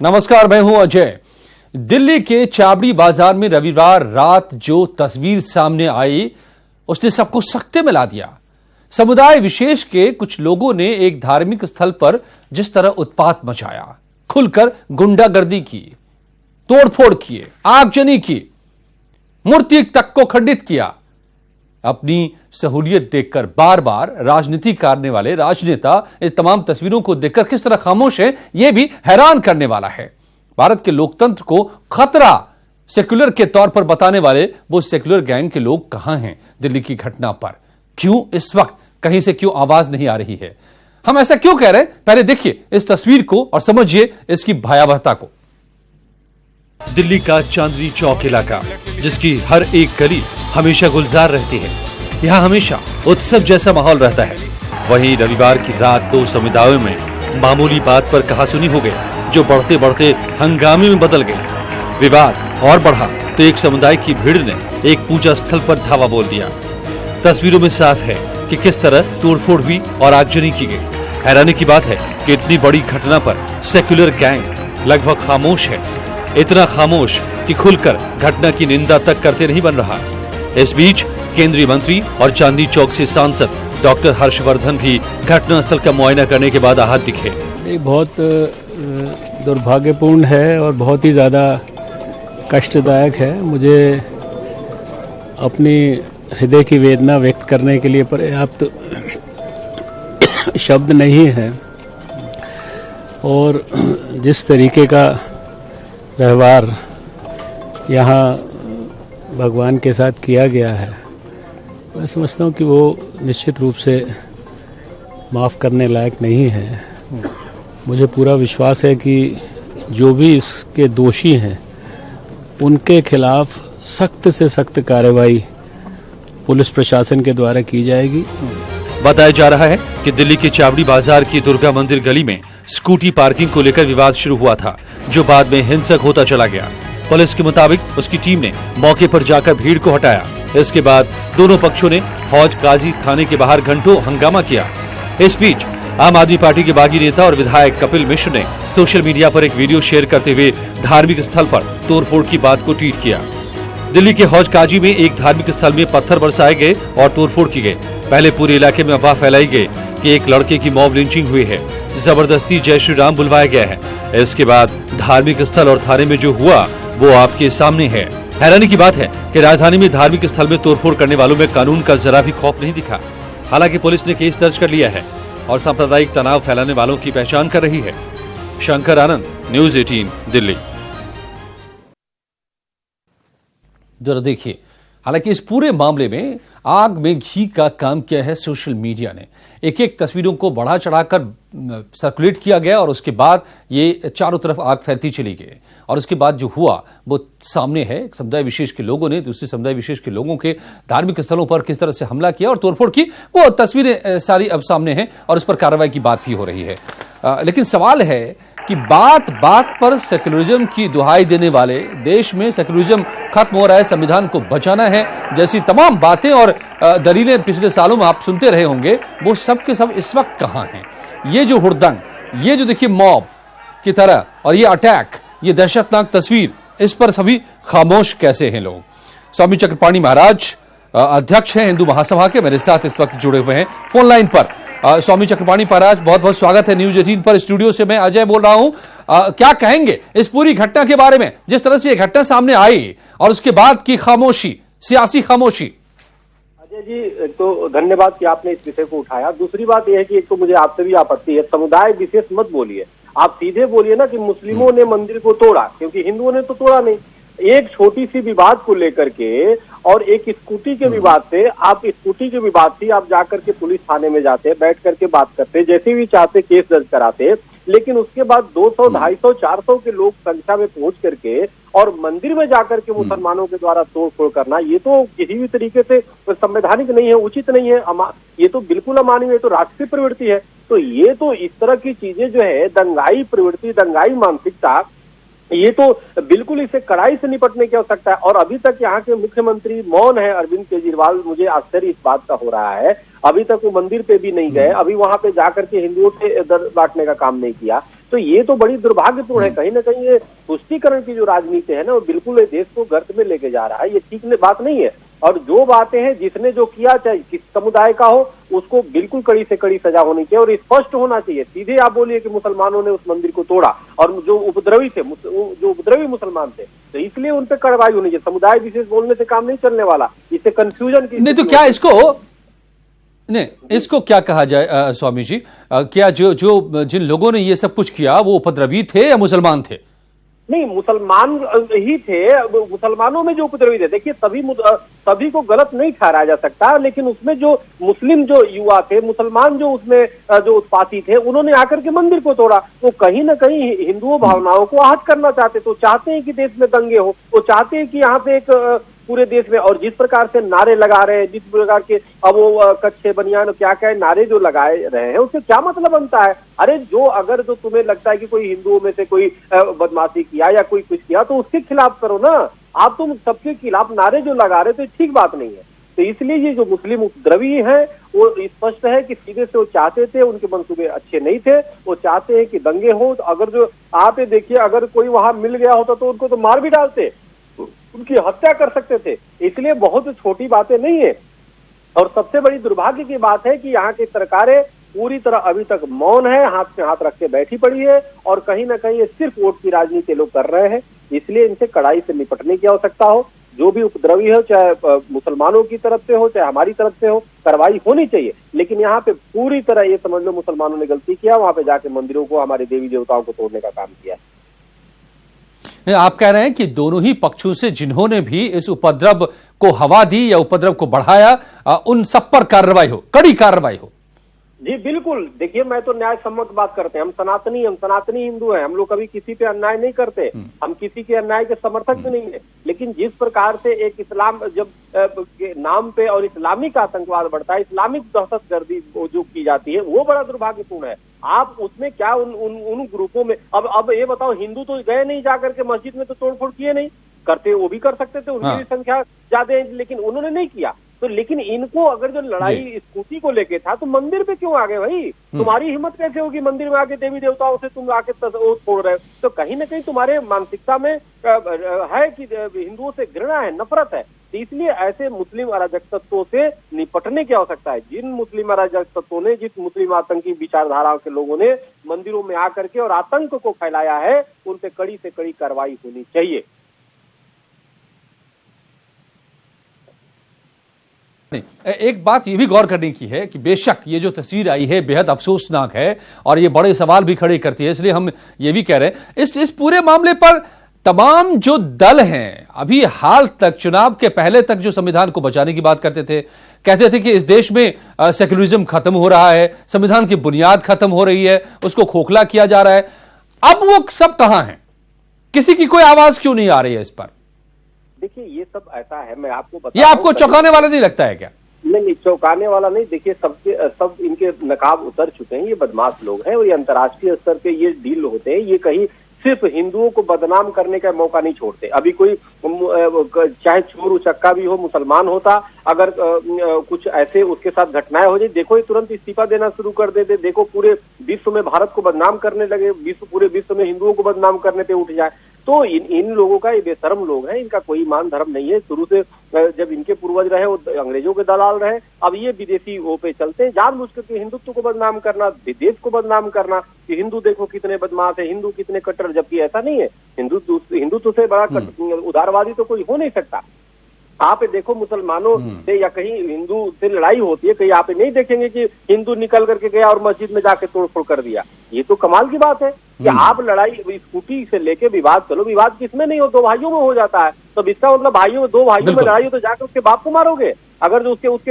नमस्कार, मैं हूं अजय। दिल्ली के चाबड़ी बाजार में रविवार रात जो तस्वीर सामने आई उसने सबको सकते में ला दिया। समुदाय विशेष के कुछ लोगों ने एक धार्मिक स्थल पर जिस तरह उत्पात मचाया, खुलकर गुंडागर्दी की, तोड़फोड़ किए, आगजनी की, मूर्ति तक को खंडित किया, अपनी सहूलियत देखकर बार बार राजनीति करने वाले राजनेता इस तमाम तस्वीरों को देखकर किस तरह खामोश है, यह भी हैरान करने वाला है। भारत के लोकतंत्र को खतरा सेक्युलर के तौर पर बताने वाले वो सेक्युलर गैंग के लोग कहां हैं? दिल्ली की घटना पर क्यों इस वक्त कहीं से क्यों आवाज नहीं आ रही है? हम ऐसा क्यों कह रहे हैं? पहले देखिए इस तस्वीर को और समझिए इसकी भयावहता को। दिल्ली का चांदनी चौक इलाका, जिसकी हर एक गली हमेशा गुलजार रहती है, यहाँ हमेशा उत्सव जैसा माहौल रहता है। वहीं रविवार की रात दो समुदायों में मामूली बात पर कहासुनी हो गई, जो बढ़ते बढ़ते हंगामे में बदल गई। विवाद और बढ़ा तो एक समुदाय की भीड़ ने एक पूजा स्थल पर धावा बोल दिया। तस्वीरों में साफ है कि किस तरह तोड़फोड़ हुई और आगजनी की गई। हैरानी की बात है कि इतनी बड़ी घटना पर सेक्युलर गैंग लगभग खामोश है, इतना खामोश कि खुलकर घटना की निंदा तक करते नहीं बन रहा। इस बीच केंद्रीय मंत्री और चांदनी चौक से सांसद डॉक्टर हर्षवर्धन भी घटनास्थल का मुआयना करने के बाद आहत दिखे। ये बहुत दुर्भाग्यपूर्ण है और बहुत ही ज़्यादा कष्टदायक है। मुझे अपनी हृदय की वेदना व्यक्त करने के लिए पर्याप्त शब्द नहीं है। और जिस तरीके का व्यवहार यहाँ भगवान के साथ किया गया है, मैं समझता हूँ कि वो निश्चित रूप से माफ़ करने लायक नहीं है। मुझे पूरा विश्वास है कि जो भी इसके दोषी हैं उनके खिलाफ सख्त से सख्त कार्रवाई पुलिस प्रशासन के द्वारा की जाएगी। बताया जा रहा है कि दिल्ली के चाबड़ी बाजार की दुर्गा मंदिर गली में स्कूटी पार्किंग को लेकर विवाद शुरू हुआ था, जो बाद में हिंसक होता चला गया। पुलिस के मुताबिक उसकी टीम ने मौके पर जाकर भीड़ को हटाया। इसके बाद दोनों पक्षों ने हौज गाजी थाने के बाहर घंटों हंगामा किया। इस बीच आम आदमी पार्टी के बागी नेता और विधायक कपिल मिश्र ने सोशल मीडिया पर एक वीडियो शेयर करते हुए धार्मिक स्थल पर तोड़फोड़ की बात को ट्वीट किया। दिल्ली के हौज गाजी में एक धार्मिक स्थल में पत्थर बरसाए गए और तोड़फोड़ की गई। पहले पूरे इलाके में अफवाह फैलाई गई कि एक लड़के की मॉब लिंचिंग हुई है, जबरदस्ती जय श्री राम बुलवाया गया है। इसके बाद धार्मिक स्थल और थाने में जो हुआ वो आपके सामने है। हैरानी की बात है कि राजधानी में धार्मिक स्थल में तोड़फोड़ करने वालों में कानून का जरा भी खौफ नहीं दिखा। हालांकि पुलिस ने केस दर्ज कर लिया है और सांप्रदायिक तनाव फैलाने वालों की पहचान कर रही है। शंकर आनंद, न्यूज 18 दिल्ली। जरा देखिए, हालांकि इस पूरे मामले में आग में घी का काम किया है सोशल मीडिया ने। एक एक तस्वीरों को बढ़ा चढ़ाकर सर्कुलेट किया गया और उसके बाद ये चारों तरफ आग फैलती चली गई। और उसके बाद जो हुआ वो सामने है। समुदाय विशेष के लोगों ने दूसरे समुदाय विशेष के लोगों के धार्मिक स्थलों पर किस तरह से हमला किया और तोड़फोड़ की, वो तस्वीरें सारी अब सामने हैं और उस पर कार्रवाई की बात भी हो रही है। लेकिन सवाल है कि बात बात पर सेक्युलरिज्म की दुहाई देने वाले, देश में सेक्युलरिज्म खत्म हो रहा है, संविधान को बचाना है जैसी तमाम बातें और दलीलें पिछले सालों में आप सुनते रहे होंगे, वो सब के सब इस वक्त कहां हैं? ये जो हुड़दंग, ये जो देखिए मॉब की तरह और ये अटैक, ये दहशतनाक तस्वीर, इस पर सभी खामोश कैसे हैं लोग? स्वामी चक्रपाणी महाराज अध्यक्ष हैं हिंदू महासभा के, मेरे साथ इस वक्त जुड़े हुए हैं फोन लाइन पर। स्वामी चक्रपाणी महाराज, बहुत बहुत स्वागत है न्यूज 18 पर। स्टूडियो से मैं अजय बोल रहा हूं। क्या कहेंगे इस पूरी घटना के बारे में, जिस तरह से ये घटना सामने आई और उसके बाद की खामोशी, सियासी खामोशी? अजय जी, तो धन्यवाद कि आपने इस विषय को उठाया। दूसरी बात यह है कि एक तो मुझे आपसे भी आपत्ति है, समुदाय विशेष मत बोलिए, आप सीधे बोलिए ना कि मुस्लिमों ने मंदिर को तोड़ा, क्योंकि हिंदुओं ने तो तोड़ा नहीं। एक छोटी सी विवाद को लेकर के और एक स्कूटी के विवाद से, आप स्कूटी के विवाद से आप जाकर के पुलिस थाने में जाते, बैठ करके बात करते, जैसे भी चाहते केस दर्ज कराते, लेकिन उसके बाद 200, 250, 400 के लोग संख्या में पहुंच करके और मंदिर में जाकर के मुसलमानों के द्वारा तोड़फोड़ करना, ये तो किसी भी तरीके से संवैधानिक नहीं है, उचित नहीं है, ये तो बिल्कुल अमानवीय, ये तो राष्ट्रीय प्रवृत्ति है। तो ये तो इस तरह की चीजें जो है, दंगाई प्रवृत्ति, दंगाई मानसिकता, ये तो बिल्कुल इसे कड़ाई से निपटने की आवश्यकता है। और अभी तक यहाँ के मुख्यमंत्री मौन है, अरविंद केजरीवाल। मुझे आश्चर्य इस बात का हो रहा है, अभी तक वो मंदिर पे भी नहीं गए, अभी वहां पे जाकर के हिंदुओं से दर बांटने का काम नहीं किया। तो ये तो बड़ी दुर्भाग्यपूर्ण है। कहीं ना कहीं ये पुष्टिकरण की जो राजनीति है ना, वो बिल्कुल ये देश को गर्त में लेके जा रहा है। ये ठीक बात नहीं है। और जो बातें हैं, जिसने जो किया, चाहे किस समुदाय का हो, उसको बिल्कुल कड़ी से कड़ी सजा होनी चाहिए और स्पष्ट होना चाहिए। सीधे आप बोलिए कि मुसलमानों ने उस मंदिर को तोड़ा और जो उपद्रवी थे, जो उपद्रवी मुसलमान थे, तो इसलिए उन पर कार्रवाई होनी चाहिए। समुदाय विशेष बोलने से काम नहीं चलने वाला, इससे कंफ्यूजन की नहीं तो क्या इसको क्या कहा जाए स्वामी जी? क्या जिन लोगों ने ये सब कुछ किया वो उपद्रवी थे या मुसलमान थे? नहीं, मुसलमान ही थे। मुसलमानों में जो उपद्रवी थे, देखिए सभी को गलत नहीं ठहराया जा सकता, लेकिन उसमें जो मुस्लिम जो युवा थे, मुसलमान जो उसमें जो उत्पाती थे, उन्होंने आकर के मंदिर को तोड़ा। तो कहीं ना कहीं हिंदुओं भावनाओं को आहत करना चाहते, तो चाहते हैं कि देश में दंगे हो, वो चाहते हैं कि यहाँ पे एक पूरे देश में, और जिस प्रकार से नारे लगा रहे हैं, जिस प्रकार के अब वो कच्चे बनियान क्या क्या नारे जो लगाए रहे हैं, उससे क्या मतलब बनता है? अरे अगर तुम्हें लगता है कि कोई हिंदुओं में से कोई बदमाशी किया या कोई कुछ किया, तो उसके खिलाफ करो ना। आप तुम सबके खिलाफ नारे जो लगा रहे, तो ठीक बात नहीं है। तो इसलिए ये जो मुस्लिम उपद्रवी हैं, वो स्पष्ट है कि सीधे से वो चाहते थे, उनके मंसूबे अच्छे नहीं थे, वो चाहते हैं कि दंगे हो। तो अगर जो आप ये देखिए, अगर कोई वहां मिल गया होता तो उनको तो मार भी डालते, उनकी हत्या कर सकते थे। इसलिए बहुत छोटी बातें नहीं है। और सबसे बड़ी दुर्भाग्य की बात है कि यहाँ की सरकारें पूरी तरह अभी तक मौन है, हाथ पे हाथ रख के बैठी पड़ी है, और कहीं ना कहीं ये सिर्फ वोट की राजनीति लोग कर रहे हैं। इसलिए इनसे कड़ाई से निपटने की आवश्यकता हो। जो भी उपद्रवी हो, चाहे मुसलमानों की तरफ से हो, चाहे हमारी तरफ से हो, कार्रवाई होनी चाहिए। लेकिन यहाँ पे पूरी तरह ये समझ लो मुसलमानों ने गलती किया, वहां पे जाके मंदिरों को, हमारे देवी देवताओं को तोड़ने का काम किया। आप कह रहे हैं कि दोनों ही पक्षों से जिन्होंने भी इस उपद्रव को हवा दी या उपद्रव को बढ़ाया, उन सब पर कार्रवाई हो, कड़ी कार्रवाई हो। जी बिल्कुल। देखिए, मैं तो न्याय सम्मत बात करते हैं। हम सनातनी हिंदू हैं। हम लोग कभी किसी पे अन्याय नहीं करते। हम किसी के अन्याय के समर्थक भी नहीं है। लेकिन जिस प्रकार से एक इस्लाम जब के नाम पे और इस्लामिक आतंकवाद बढ़ता है, इस्लामिक दहशतगर्दी जो की जाती है, वो बड़ा दुर्भाग्यपूर्ण है। आप उसमें क्या उन ग्रुपों में, अब ये बताओ, हिंदू तो गए नहीं जाकर के मस्जिद में, तो तोड़फोड़ किए नहीं, करते वो भी कर सकते थे, उनकी भी संख्या ज्यादा है, लेकिन उन्होंने नहीं किया। तो लेकिन इनको अगर जो लड़ाई स्कूटी को लेके था, तो मंदिर पे क्यों आ गए भाई? तुम्हारी हिम्मत कैसे होगी मंदिर में आके देवी देवताओं से तुम आके छोड़ रहे हो? तो कहीं ना कहीं तुम्हारे मानसिकता में है कि हिंदुओं से घृणा है, नफरत है। तो इसलिए ऐसे मुस्लिम अराजक तत्वों से निपटने की आवश्यकता है। जिन मुस्लिम अराजक तत्वों ने, जिस मुस्लिम आतंकी विचारधारा के लोगों ने मंदिरों में आकर के और आतंक को फैलाया है, उन पे कड़ी से कड़ी कार्रवाई होनी चाहिए। एक बात ये भी गौर करने की है कि बेशक ये जो तस्वीर आई है बेहद अफसोसनाक है और ये बड़े सवाल भी खड़े करती है। इसलिए हम ये भी कह रहे हैं इस पूरे मामले पर तमाम जो दल हैं, अभी हाल तक, चुनाव के पहले तक जो संविधान को बचाने की बात करते थे, कहते थे कि इस देश में सेक्युलरिज्म खत्म हो रहा है, संविधान की बुनियाद खत्म हो रही है, उसको खोखला किया जा रहा है। अब वो सब कहां है? किसी की कोई आवाज क्यों नहीं आ रही है इस पर? देखिए, ये सब ऐसा है, मैं आपको बता, ये आपको चौंकाने वाला नहीं लगता है क्या? नहीं, चौंकाने वाला नहीं। देखिए, सब इनके नकाब उतर चुके हैं। ये बदमाश लोग हैं और ये अंतर्राष्ट्रीय स्तर पे ये डील होते हैं। ये कहीं सिर्फ हिंदुओं को बदनाम करने का मौका नहीं छोड़ते। अभी कोई चाहे चोर उचक्का भी हो, मुसलमान होता, अगर कुछ ऐसे उसके साथ घटनाएं हो जाए, देखो ये तुरंत इस्तीफा देना शुरू कर देते। देखो पूरे विश्व में भारत को बदनाम करने लगे, पूरे विश्व में हिंदुओं को बदनाम करने पे उठ जाए। तो इन लोगों का, ये बेशर्म लोग हैं, इनका कोई ईमान धर्म नहीं है। शुरू से जब इनके पूर्वज रहे, वो अंग्रेजों के दलाल रहे, अब ये विदेशी वो पे चलते हैं, जानबूझ करके हिंदुत्व को बदनाम करना, देश को बदनाम करना कि हिंदू देखो कितने बदमाश है, हिंदू कितने कट्टर, जबकि ऐसा नहीं है। हिंदुत्व से बड़ा उदारवादी तो कोई हो नहीं सकता। आप देखो, मुसलमानों से या कहीं हिंदू से लड़ाई होती है, कहीं आप नहीं देखेंगे कि हिंदू निकल करके गया और मस्जिद में जाके तोड़फोड़ कर दिया। ये तो कमाल की बात है कि आप लड़ाई स्कूटी से लेके विवाद, चलो विवाद किसमें नहीं हो, दो भाइयों में हो जाता है। तो इसका मतलब दो भाइयों में लड़ाई हो तो जाकर उसके बाप को मारोगे, अगर जो उसके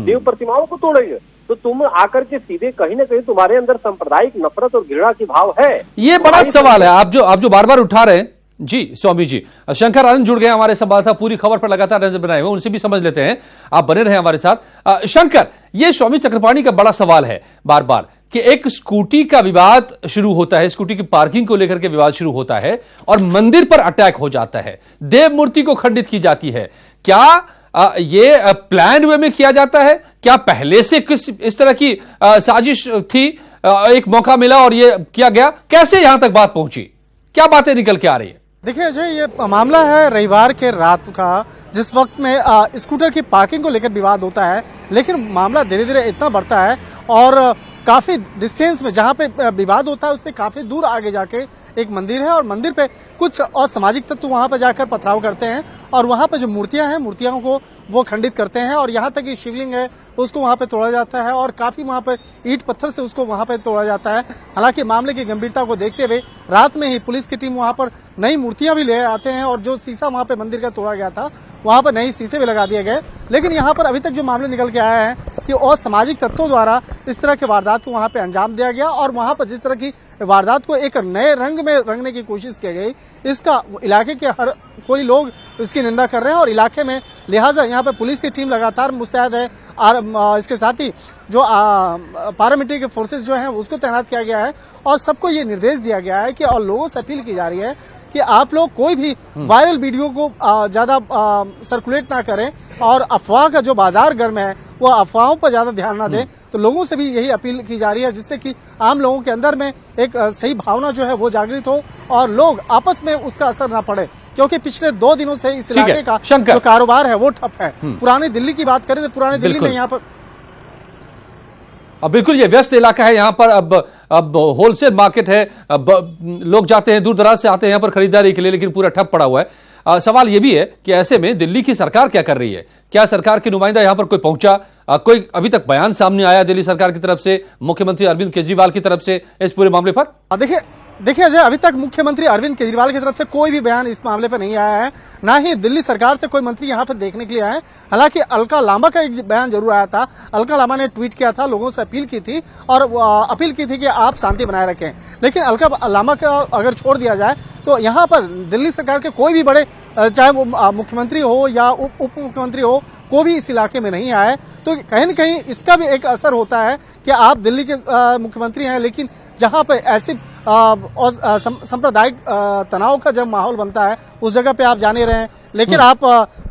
देव प्रतिमाओं को तोड़ेंगे, तो तुम आकर के सीधे कहीं ना कहीं तुम्हारे अंदर सांप्रदायिक नफरत और घृणा की भाव है। ये बड़ा सवाल है आप जो बार बार उठा रहे हैं। जी स्वामी जी, शंकर आनंद जुड़ गए हमारे संवाददाता, पूरी खबर पर लगातार नजर बनाए हुए, उनसे भी समझ लेते हैं। आप बने रहे हमारे साथ। शंकर, ये स्वामी चक्रपाणी का बड़ा सवाल है बार बार कि एक स्कूटी का विवाद शुरू होता है, स्कूटी की पार्किंग को लेकर के विवाद शुरू होता है और मंदिर पर अटैक हो जाता है, देव मूर्ति को खंडित की जाती है। क्या ये प्लान वे में किया जाता है? क्या पहले से किस इस तरह की साजिश थी एक मौका मिला और ये किया गया, कैसे यहां तक बात पहुंची, क्या बातें निकल के आ रही है? देखिए अजय, ये मामला है रविवार के रात का, जिस वक्त में स्कूटर की पार्किंग को लेकर विवाद होता है, लेकिन मामला धीरे धीरे इतना बढ़ता है और काफी डिस्टेंस में जहां पे विवाद होता है उससे काफी दूर आगे जाके एक मंदिर है और मंदिर पे कुछ असामाजिक तत्व वहां पर जाकर पथराव करते हैं और वहां पे जो मूर्तियां हैं, मूर्तियों को वो खंडित करते हैं और यहां तक कि शिवलिंग है उसको वहां पे तोड़ा जाता है और काफी वहां पे ईंट पत्थर से उसको वहां पे तोड़ा जाता है। हालांकि मामले की गंभीरता को देखते हुए रात में ही पुलिस की टीम वहां पर नई मूर्तियां भी ले आते हैं और जो शीशा वहां पे मंदिर का तोड़ा गया था वहां पर नए शीशे भी लगा दिए गए। लेकिन यहाँ पर अभी तक जो मामले निकल के आया है कि असामाजिक तत्वों द्वारा इस तरह के वारदात को वहां पे अंजाम दिया गया और वहां पर जिस तरह की वारदात को एक नए रंग में रंगने की कोशिश की गई, इसका इलाके के हर कोई लोग इसकी निंदा कर रहे हैं और इलाके में लिहाजा यहाँ पे पुलिस की टीम लगातार मुस्तैद है और इसके साथ ही जो पैरामिलिट्री के फोर्सेस जो हैं उसको तैनात किया गया है और सबको ये निर्देश दिया गया है कि और लोगों से अपील की जा रही है कि आप लोग कोई भी वायरल वीडियो को ज्यादा सर्कुलेट ना करें और अफवाह का जो बाजार गर्म है वो अफवाहों पर ज्यादा ध्यान ना दें। तो लोगों से भी यही अपील की जा रही है जिससे कि आम लोगों के अंदर में एक सही भावना जो है वो जागृत हो और लोग आपस में उसका असर ना पड़े, क्योंकि पिछले 2 दिनों से इस इलाके का जो कारोबार है वो ठप है। पुरानी दिल्ली की बात करें तो पुरानी दिल्ली में यहाँ पर अब बिल्कुल ये व्यस्त इलाका है, यहाँ पर अब होलसेल मार्केट है, अब लोग जाते हैं, दूर दराज से आते हैं यहाँ पर खरीदारी के लिए, लेकिन पूरा ठप पड़ा हुआ है। सवाल ये भी है कि ऐसे में दिल्ली की सरकार क्या कर रही है? क्या सरकार की नुमाइंदा यहाँ पर कोई पहुंचा? कोई अभी तक बयान सामने आया दिल्ली सरकार की तरफ से, मुख्यमंत्री अरविंद केजरीवाल की तरफ से इस पूरे मामले पर? देखिए अजय, अभी तक मुख्यमंत्री अरविंद केजरीवाल की तरफ से कोई भी बयान इस मामले पर नहीं आया है, ना ही दिल्ली सरकार से कोई मंत्री यहाँ पर देखने के लिए आए। हालांकि अलका लांबा का एक बयान जरूर आया था। अलका लांबा ने ट्वीट किया था, लोगों से अपील की थी और अपील की थी कि आप शांति बनाए रखें। लेकिन अलका लांबा का अगर छोड़ दिया जाए तो यहाँ पर दिल्ली सरकार के कोई भी बड़े, चाहे वो मुख्यमंत्री हो या उप मुख्यमंत्री हो, कोई भी इस इलाके में नहीं आए। तो कहीं न कहीं इसका भी एक असर होता है कि आप दिल्ली के मुख्यमंत्री हैं, लेकिन जहां पे ऐसी सांप्रदायिक तनाव का जब माहौल बनता है उस जगह पे आप जाने रहे हैं, लेकिन आप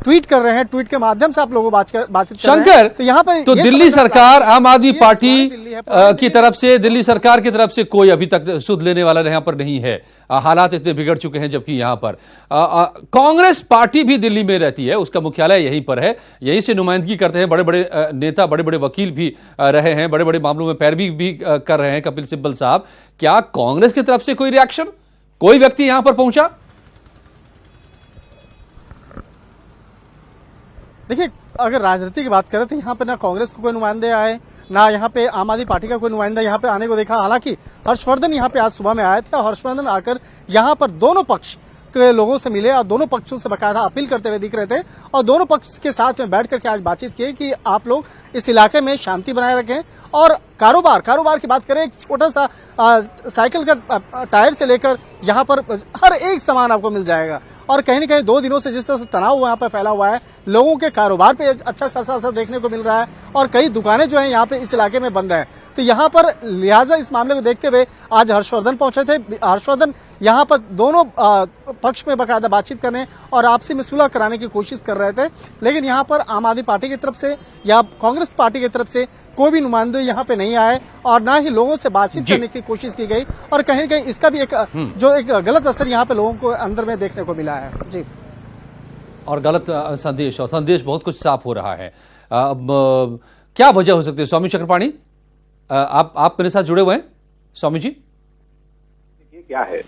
ट्वीट कर रहे हैं, ट्वीट के माध्यम से आप लोगों बातचीत कर रहे हैं। तो यहाँ पर तो दिल्ली सरकार, आम आदमी पार्टी की तरफ से, दिल्ली सरकार की तरफ से कोई अभी तक सुध लेने वाला यहाँ पर नहीं है। हालात इतने बिगड़ चुके हैं, जबकि यहाँ पर कांग्रेस पार्टी भी दिल्ली में रहती है, उसका मुख्यालय यहीं पर है, यहीं से नुमाइंदगी करते हैं बड़े बड़े नेता, बड़े बड़े वकील भी रहे हैं, बड़े बड़े मामलों में पैरवी भी कर रहे हैं कपिल सिब्बल साहब। क्या कांग्रेस की तरफ से कोई रिएक्शन, कोई व्यक्ति यहां पर पहुंचा? देखिए, अगर राजनीति की बात करें तो यहाँ पे ना कांग्रेस को कोई नुमाइंदे आए, ना यहाँ पे आम आदमी पार्टी का कोई नुमाइंदा यहाँ पे आने को देखा। हालांकि हर्षवर्धन यहाँ पे आज सुबह में आए थे और हर्षवर्धन आकर यहाँ पर दोनों पक्ष के लोगों से मिले और दोनों पक्षों से बकायदा अपील करते हुए दिख रहे थे और दोनों पक्ष के साथ में बैठ करके आज बातचीत की कि आप लोग इस इलाके में शांति बनाए रखें और कारोबार की बात करें, एक छोटा सा साइकिल का टायर से लेकर यहाँ पर हर एक सामान आपको मिल जाएगा। और कहीं न कहीं 2 दिनों से जिस तरह से तनाव यहाँ पे फैला हुआ है, लोगों के कारोबार पे अच्छा खासा असर देखने को मिल रहा है और कई दुकानें जो हैं यहाँ पे इस इलाके में बंद हैं। तो यहाँ पर लिहाजा इस मामले को देखते हुए आज हर्षवर्धन पहुंचे थे। हर्षवर्धन यहाँ पर दोनों पक्ष में बाकायदा बातचीत करने और आपसी में सुलह कराने की कोशिश कर रहे थे, लेकिन यहाँ पर आम आदमी पार्टी की तरफ से या कांग्रेस पार्टी की तरफ से कोई भी नुमाइंदे यहाँ पे नहीं आए और ना ही लोगों से बातचीत करने की कोशिश की गई और कहीं न कहीं इसका भी एक जो एक गलत असर यहाँ पे लोगों को अंदर में देखने को मिला है। जी, और गलत संदेश, और संदेश बहुत कुछ साफ हो रहा है। अब क्या वजह हो सकती है? स्वामी चक्रपाणी, आप मेरे साथ जुड़े हुए हैं। स्वामी जी, ये क्या है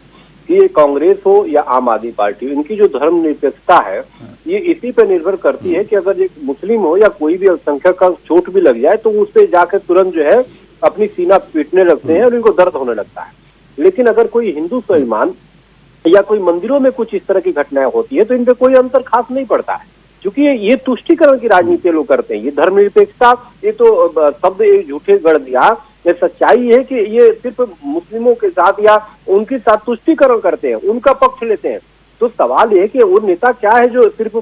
कि ये कांग्रेस हो या आम आदमी पार्टी, इनकी जो धर्मनिरपेक्षता है ये इसी पे निर्भर करती है कि अगर एक मुस्लिम हो या कोई भी अल्पसंख्यक का चोट भी लग जाए तो उस पे जाकर तुरंत जो है अपनी सीना पीटने लगते हैं और इनको दर्द होने लगता है। लेकिन अगर कोई हिंदू स्वाभिमान या कोई मंदिरों में कुछ इस तरह की घटनाएं होती है तो इन पे कोई अंतर खास नहीं पड़ता है, क्योंकि ये तुष्टीकरण की राजनीति लोग करते हैं। ये धर्मनिरपेक्षता, ये तो शब्द झूठे गढ़ दिया, ये सच्चाई है कि ये सिर्फ मुस्लिमों के साथ या उनके साथ तुष्टीकरण करते हैं, उनका पक्ष लेते हैं। तो सवाल ये कि वो नेता क्या है जो सिर्फ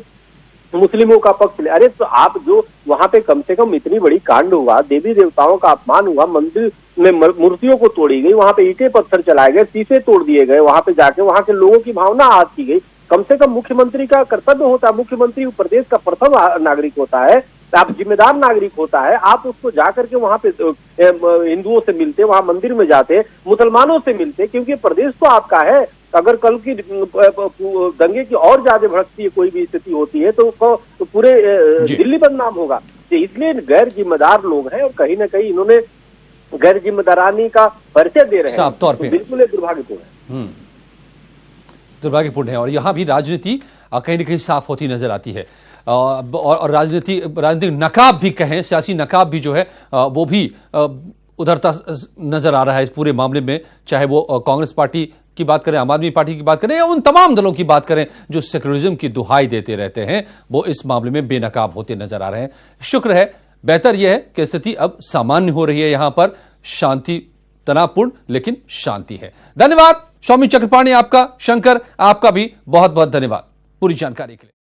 मुस्लिमों का पक्ष ले? अरे तो आप जो वहां पे कम से कम इतनी बड़ी कांड हुआ, देवी देवताओं का अपमान हुआ, मंदिर में मूर्तियों को तोड़ी गई, वहां पे ईंटें पत्थर चलाए गए, शीशे तोड़ दिए गए, वहां पे जाके वहां के लोगों की भावना आहत की गई। कम से कम मुख्यमंत्री का कर्तव्य होता है, मुख्यमंत्री प्रदेश का प्रथम नागरिक होता है आप जिम्मेदार नागरिक होता है, आप उसको जाकर के वहां पे हिंदुओं से मिलते, वहां मंदिर में जाते, मुसलमानों से मिलते, क्योंकि प्रदेश तो आपका है। अगर कल की दंगे की और ज्यादा भड़कती है कोई भी स्थिति होती है तो पूरे दिल्ली बदनाम होगा। तो इसलिए गैर जिम्मेदार लोग हैं और कहीं ना कहीं इन्होंने गैर जिम्मेदारानी का परिचय दे रहे हैं। साफ तौर पे बिल्कुल एक दुर्भाग्यपूर्ण है। दुर्भाग्यपूर्ण है। और यहां भी राजनीति कहीं ना कहीं साफ होती नजर आती है और राजनीतिक नकाब भी कहें, सियासी नकाब भी जो है वो भी उधरता नजर आ रहा है इस पूरे मामले में। चाहे वो कांग्रेस पार्टी की बात करें, आम आदमी पार्टी की बात करें या उन तमाम दलों की बात करें जो सेक्युलरिज्म की दुहाई देते रहते हैं, वो इस मामले में बेनकाब होते नजर आ रहे हैं। शुक्र है, बेहतर यह है कि स्थिति अब सामान्य हो रही है। यहां पर शांति, तनावपूर्ण लेकिन शांति है। धन्यवाद सौम्य चक्रपाणी, आपका, शंकर आपका भी बहुत बहुत धन्यवाद पूरी जानकारी के लिए।